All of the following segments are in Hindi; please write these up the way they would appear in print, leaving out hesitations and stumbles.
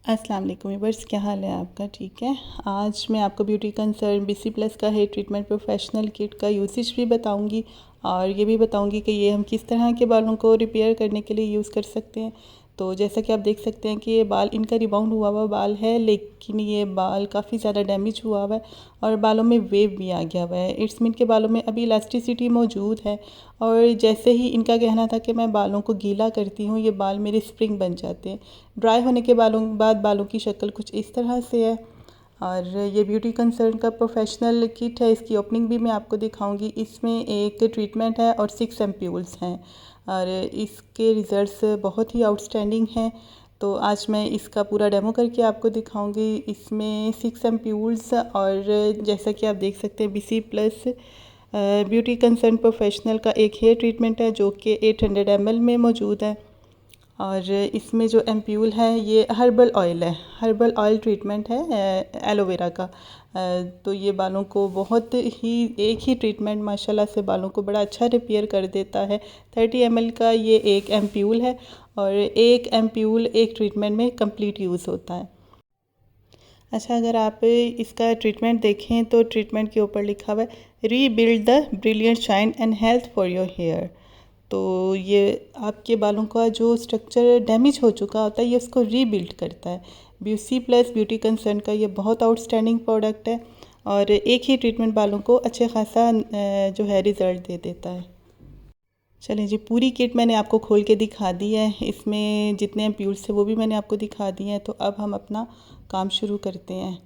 अस्सलाम वालेकुम व्यूअर्स, क्या हाल है आपका? ठीक है। आज मैं आपको ब्यूटी कंसर्न BC+ का हेयर ट्रीटमेंट प्रोफेशनल किट का यूसेज भी बताऊंगी और ये भी बताऊंगी कि ये हम किस तरह के बालों को रिपेयर करने के लिए यूज़ कर सकते हैं। तो जैसा कि आप देख सकते हैं कि ये बाल इनका रिबाउंड हुआ हुआ बाल है, लेकिन ये बाल काफ़ी ज़्यादा डैमेज हुआ हुआ है और बालों में वेव भी आ गया हुआ है। इट्स मीन के बालों में अभी इलास्टिसिटी मौजूद है और जैसे ही इनका कहना था कि मैं बालों को गीला करती हूँ, ये बाल मेरे स्प्रिंग बन जाते हैं। ड्राई होने के बाद बालों की शक्ल कुछ इस तरह से है। और ये ब्यूटी कंसर्न का प्रोफेशनल किट है, इसकी ओपनिंग भी मैं आपको दिखाऊंगी। इसमें एक ट्रीटमेंट है और 6 एम्प्यूल्स हैं और इसके रिज़ल्ट्स बहुत ही आउटस्टैंडिंग हैं। तो आज मैं इसका पूरा डेमो करके आपको दिखाऊंगी। इसमें 6 एम्प्यूल्स और जैसा कि आप देख सकते हैं BC+ ब्यूटी कंसर्न प्रोफेशनल का एक हेयर ट्रीटमेंट है जो कि 800 ml में मौजूद है। और इसमें जो एम्प्यूल है ये हर्बल ऑयल है, हर्बल ऑयल ट्रीटमेंट है एलोवेरा का। तो ये बालों को बहुत ही एक ही ट्रीटमेंट माशाल्लाह से बालों को बड़ा अच्छा रिपेयर कर देता है। 30 ml का ये एक एम्प्यूल है और एक एम्प्यूल एक ट्रीटमेंट में कंप्लीट यूज़ होता है। अच्छा, अगर आप इसका ट्रीटमेंट देखें तो ट्रीटमेंट के ऊपर लिखा हुआ है rebuild the brilliant shine and health for your hair. तो ये आपके बालों का जो स्ट्रक्चर डैमेज हो चुका होता है ये उसको रीबिल्ड करता है। BC+ ब्यूटी कंसर्न का ये बहुत आउटस्टैंडिंग प्रोडक्ट है और एक ही ट्रीटमेंट बालों को अच्छे खासा जो है रिज़ल्ट दे देता है। चलें जी, पूरी किट मैंने आपको खोल के दिखा दी है। इसमें जितने एम्प्यूल्स थे वो भी मैंने आपको दिखा दिए हैं। तो अब हम अपना काम शुरू करते हैं।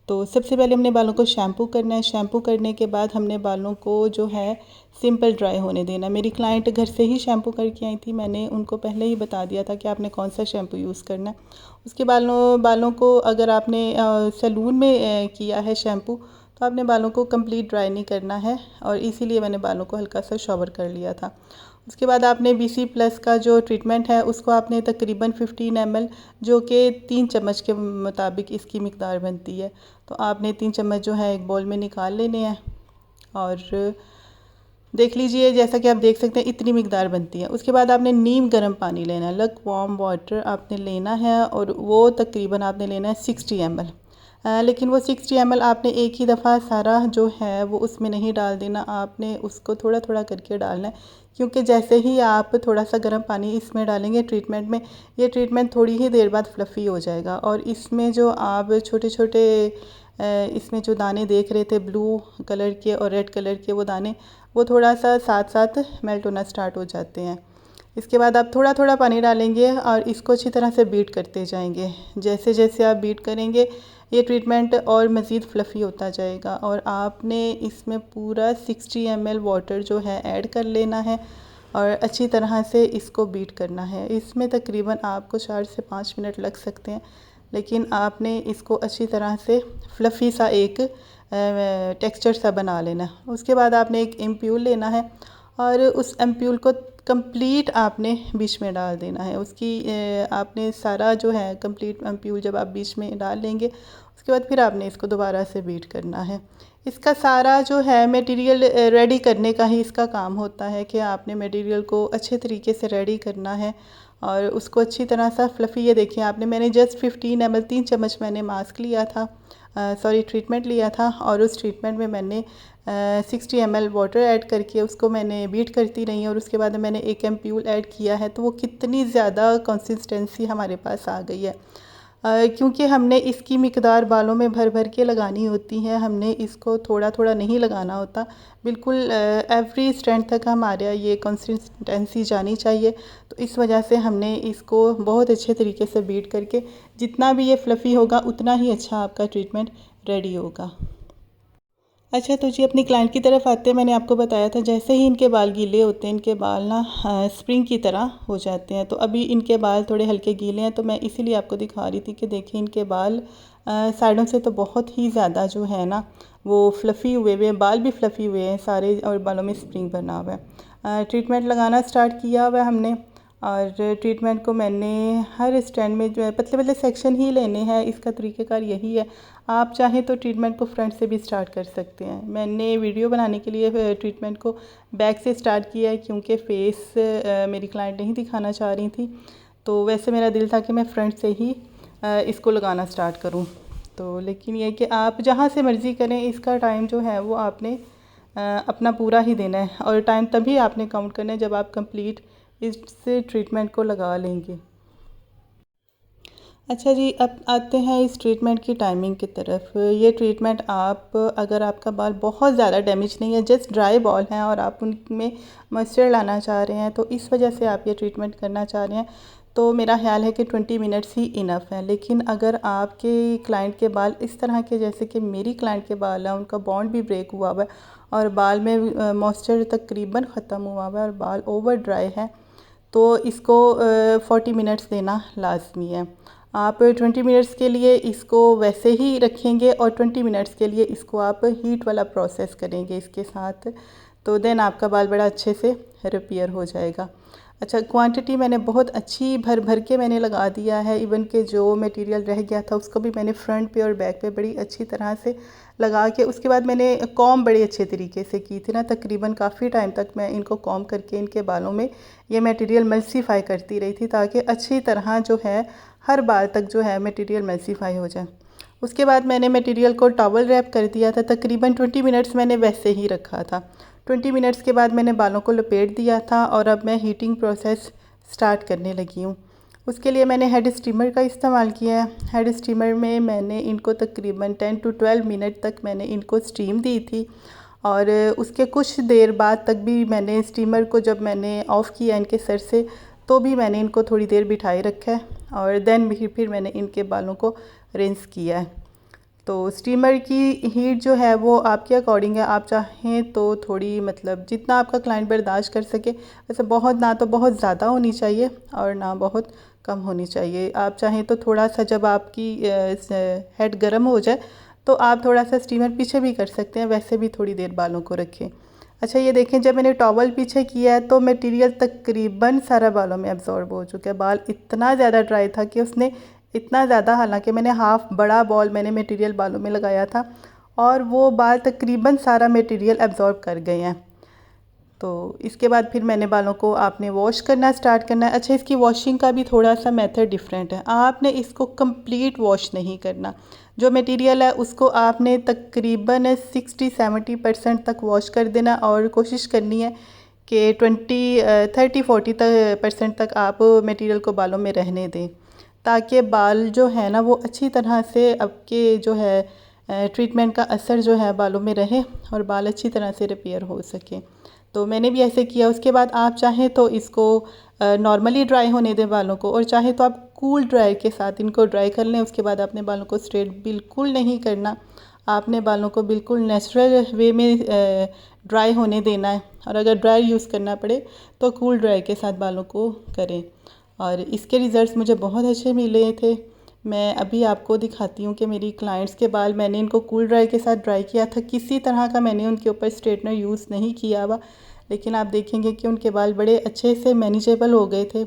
तो सबसे पहले हमने बालों को शैम्पू करना है। शैम्पू करने के बाद हमने बालों को जो है सिंपल ड्राई होने देना। मेरी क्लाइंट घर से ही शैम्पू करके आई थी, मैंने उनको पहले ही बता दिया था कि आपने कौन सा शैम्पू यूज़ करना है। उसके बालों को अगर आपने सैलून में किया है शैम्पू तो आपने बालों को कंप्लीट ड्राई नहीं करना है और इसीलिए मैंने बालों को हल्का सा शॉवर कर लिया था। उसके बाद आपने BC+ का जो ट्रीटमेंट है उसको आपने तकरीबन 15 ml, जो कि 3 चम्मच के मुताबिक इसकी मिकदार बनती है, तो आपने 3 चम्मच जो है एक बाउल में निकाल लेने हैं और देख लीजिए जैसा कि आप देख सकते हैं इतनी मिकदार बनती है। उसके बाद आपने नीम गर्म पानी लेना है, लक वार्म वाटर आपने लेना है और वो तकरीबन आपने लेना है 60 ml। लेकिन वो 60 ml आपने एक ही दफ़ा सारा जो है वो उसमें नहीं डाल देना, आपने उसको थोड़ा थोड़ा करके डालना है। क्योंकि जैसे ही आप थोड़ा सा गर्म पानी इसमें डालेंगे ट्रीटमेंट में, ये ट्रीटमेंट थोड़ी ही देर बाद फ्लफ़ी हो जाएगा और इसमें जो आप छोटे छोटे इसमें जो दाने देख रहे थे ब्लू कलर के और रेड कलर के, वो दाने वो थोड़ा सा साथ साथ मेल्ट होना स्टार्ट हो जाते हैं। इसके बाद आप थोड़ा थोड़ा पानी डालेंगे और इसको अच्छी तरह से बीट करते जाएंगे। जैसे जैसे आप बीट करेंगे ये ट्रीटमेंट और मज़ीद फ्लफ़ी होता जाएगा और आपने इसमें पूरा 60 ml वाटर जो है ऐड कर लेना है और अच्छी तरह से इसको बीट करना है। इसमें तकरीबन आपको 4 से 5 मिनट लग सकते हैं, लेकिन आपने इसको अच्छी तरह से फ्लफ़ी सा एक टेक्सचर सा बना लेना। उसके बाद आपने एक एम्प्यूल लेना है और उस एम्प्यूल को कंप्लीट आपने बीच में डाल देना है। उसकी आपने सारा जो है कंप्लीट एम्प्यूल जब आप बीच में डाल लेंगे उसके बाद फिर आपने इसको दोबारा से बीट करना है। इसका सारा जो है मटेरियल रेडी करने का ही इसका काम होता है कि आपने मटेरियल को अच्छे तरीके से रेडी करना है और उसको अच्छी तरह सा फ्लफ़ी। ये देखिए आपने मैंने जस्ट 15 ml 3 चम्मच मैंने मास्क लिया था, सॉरी ट्रीटमेंट लिया था और उस ट्रीटमेंट में मैंने 60 ml वाटर ऐड करके उसको मैंने बीट करती रही और उसके बाद मैंने एक एम्प्यूल ऐड किया है। तो वो कितनी ज़्यादा कंसिस्टेंसी हमारे पास आ गई है, क्योंकि हमने इसकी मिकदार बालों में भर भर के लगानी होती है, हमने इसको थोड़ा थोड़ा नहीं लगाना होता। बिल्कुल एवरी स्ट्रैंड तक हमारे ये कंसिस्टेंसी जानी चाहिए। तो इस वजह से हमने इसको बहुत अच्छे तरीके से बीट करके जितना भी ये फ्लफ़ी होगा उतना ही अच्छा आपका ट्रीटमेंट रेडी होगा। अच्छा, तो जी अपनी क्लाइंट की तरफ आते हैं। मैंने आपको बताया था जैसे ही इनके बाल गीले होते हैं इनके बाल ना स्प्रिंग की तरह हो जाते हैं। तो अभी इनके बाल थोड़े हल्के गीले हैं, तो मैं इसीलिए आपको दिखा रही थी कि देखिए इनके बाल साइडों से तो बहुत ही ज़्यादा जो है ना वो फ्लफ़ी हुए हुए हैं, बाल भी फ्लफ़ी हुए हैं सारे और बालों में स्प्रिंग बना हुआ है। ट्रीटमेंट लगाना स्टार्ट किया हुआ है हमने और ट्रीटमेंट को मैंने हर स्टैंड में जो है पतले पतले सेक्शन ही लेने हैं। इसका तरीक़ेकार यही है। आप चाहें तो ट्रीटमेंट को फ्रंट से भी स्टार्ट कर सकते हैं। मैंने वीडियो बनाने के लिए ट्रीटमेंट को बैक से स्टार्ट किया है क्योंकि फेस मेरी क्लाइंट नहीं दिखाना चाह रही थी। तो वैसे मेरा दिल था कि मैं फ्रंट से ही इसको लगाना स्टार्ट करूँ। तो लेकिन ये कि आप जहाँ से मर्ज़ी करें, इसका टाइम जो है वो आपने अपना पूरा ही देना है, और टाइम तभी आपने काउंट करना है जब आप कंप्लीट इस ट्रीटमेंट को लगा लेंगे। अच्छा जी, अब आते हैं इस ट्रीटमेंट की टाइमिंग की तरफ। ये ट्रीटमेंट आप, अगर आपका बाल बहुत ज़्यादा डैमेज नहीं है, जस्ट ड्राई बाल हैं और आप उनमें मॉइस्चर लाना चाह रहे हैं, तो इस वजह से आप ये ट्रीटमेंट करना चाह रहे हैं, तो मेरा ख्याल है कि 20 मिनट्स ही इनफ है। लेकिन अगर आपके क्लाइंट के बाल इस तरह के, जैसे कि मेरी क्लाइंट के बाल हैं, उनका बॉन्ड भी ब्रेक हुआ हुआ है और बाल में मॉइस्चर तकरीबन ख़त्म हुआ हुआ है और बाल ओवर ड्राई है, तो इसको 40 मिनट्स देना लाजमी है। आप 20 मिनट्स के लिए इसको वैसे ही रखेंगे और 20 मिनट्स के लिए इसको आप हीट वाला प्रोसेस करेंगे इसके साथ, तो देन आपका बाल बड़ा अच्छे से रिपेयर हो जाएगा। अच्छा, क्वांटिटी मैंने बहुत अच्छी भर भर के मैंने लगा दिया है। इवन के जो मटेरियल रह गया था उसको भी मैंने फ्रंट पे और बैक पे बड़ी अच्छी तरह से लगा के, उसके बाद मैंने कॉम बड़े अच्छे तरीके से की थी ना, तकरीबन काफ़ी टाइम तक मैं इनको कॉम करके इनके बालों में ये मटेरियल मल्सीफाई करती रही थी, ताकि अच्छी तरह जो है हर बाल तक जो है मटेरियल मल्सीफाई हो जाए। उसके बाद मैंने मटेरियल को टॉवल रैप कर दिया था, तकरीबन 20 मिनट्स मैंने वैसे ही रखा था। 20 मिनट्स के बाद मैंने बालों को लपेट दिया था और अब मैं हीटिंग प्रोसेस स्टार्ट करने लगी हूँ। उसके लिए मैंने हेड स्टीमर का इस्तेमाल किया है। हेड स्टीमर में मैंने इनको तकरीबन 10 to 12 मिनट तक मैंने इनको स्टीम दी थी, और उसके कुछ देर बाद तक भी मैंने स्टीमर को, जब मैंने ऑफ़ किया इनके सर से, तो भी मैंने इनको थोड़ी देर बिठाए रखा है और देन भी फिर मैंने इनके बालों को रिंस किया है। तो स्टीमर की हीट जो है वो आपके अकॉर्डिंग है, आप चाहें तो थोड़ी, मतलब जितना आपका क्लाइंट बर्दाश्त कर सके, वैसे बहुत ना तो बहुत ज़्यादा होनी चाहिए और ना बहुत कम होनी चाहिए। आप चाहें तो थोड़ा सा, जब आपकी हेड गर्म हो जाए तो आप थोड़ा सा स्टीमर पीछे भी कर सकते हैं, वैसे भी थोड़ी देर बालों को रखें। अच्छा, ये देखें, जब मैंने टॉवल पीछे किया है तो मटेरियल तकरीबन सारा बालों में एब्जॉर्ब हो चुका है। बाल इतना ज़्यादा ड्राई था कि उसने इतना ज़्यादा, हालांकि मैंने हाफ़ बड़ा बॉल मैंने मटेरियल बालों में लगाया था और वो बाल तकरीबन सारा मटेरियल एब्जॉर्ब कर गए हैं। तो इसके बाद फिर मैंने बालों को आपने वॉश करना स्टार्ट करना है। अच्छा, इसकी वॉशिंग का भी थोड़ा सा मेथड डिफरेंट है। आपने इसको कंप्लीट वॉश नहीं करना। जो मटेरियल है उसको आपने तकरीबन 60-70% तक वॉश कर देना और कोशिश करनी है कि 30-40% तक आप मटेरियल को बालों में रहने दें, ताकि बाल जो है ना वो अच्छी तरह से आपके जो है ट्रीटमेंट का असर जो है बालों में रहे और बाल अच्छी तरह से रिपेयर हो सके। तो मैंने भी ऐसे किया। उसके बाद आप चाहें तो इसको नॉर्मली ड्राई होने दें बालों को, और चाहे तो आप कूल ड्राई के साथ इनको ड्राई कर लें। उसके बाद आपने बालों को स्ट्रेट बिल्कुल नहीं करना, आपने बालों को बिल्कुल नेचुरल वे में ड्राई होने देना है, और अगर ड्राई यूज़ करना पड़े तो कूल ड्राई के साथ बालों को करें। और इसके रिज़ल्ट्स मुझे बहुत अच्छे मिले थे। मैं अभी आपको दिखाती हूँ कि मेरी क्लाइंट्स के बाल, मैंने इनको कूल ड्राई के साथ ड्राई किया था, किसी तरह का मैंने उनके ऊपर स्ट्रेटनर यूज़ नहीं किया हुआ, लेकिन आप देखेंगे कि उनके बाल बड़े अच्छे से मैनेजेबल हो गए थे।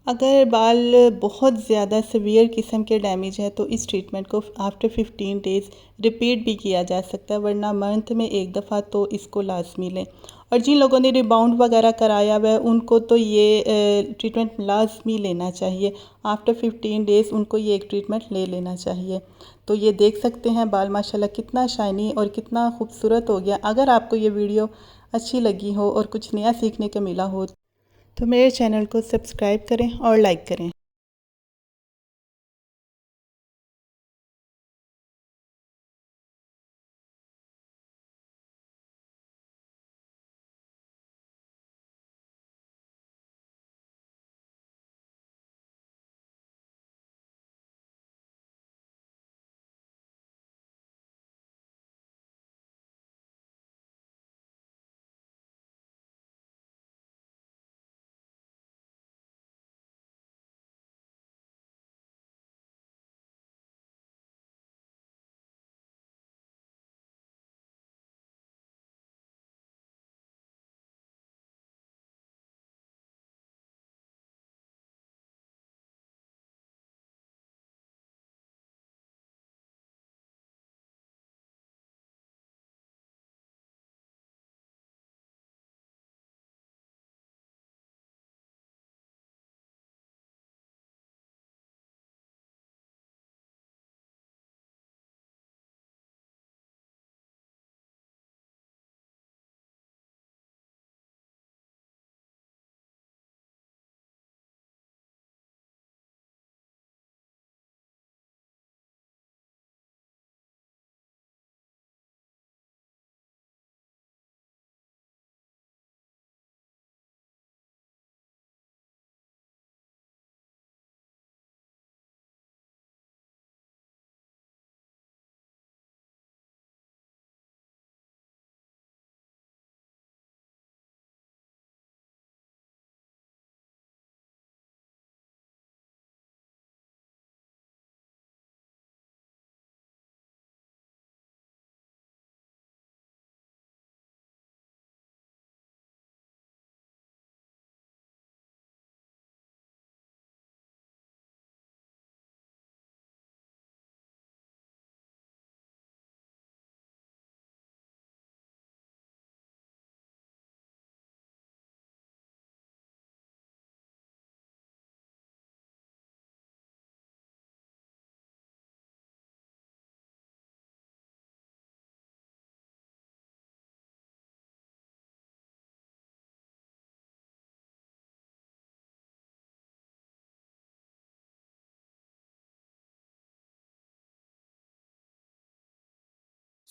अगर बाल बहुत ज़्यादा सीवियर किस्म के डैमेज है तो इस ट्रीटमेंट को आफ्टर 15 डेज़ रिपीट भी किया जा सकता है, वरना मंथ में एक दफ़ा तो इसको लाजमी लें। और जिन लोगों ने रिबाउंड वगैरह कराया हुआ है उनको तो ये ट्रीटमेंट लाजमी लेना चाहिए। आफ्टर 15 डेज़ उनको ये एक ट्रीटमेंट ले लेना चाहिए। तो ये देख सकते हैं बाल माशाल्लाह कितना शाइनी और कितना खूबसूरत हो गया। अगर आपको ये वीडियो अच्छी लगी हो और कुछ नया सीखने को मिला हो तो मेरे चैनल को सब्सक्राइब करें और लाइक करें।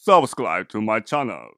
subscribe to my channel.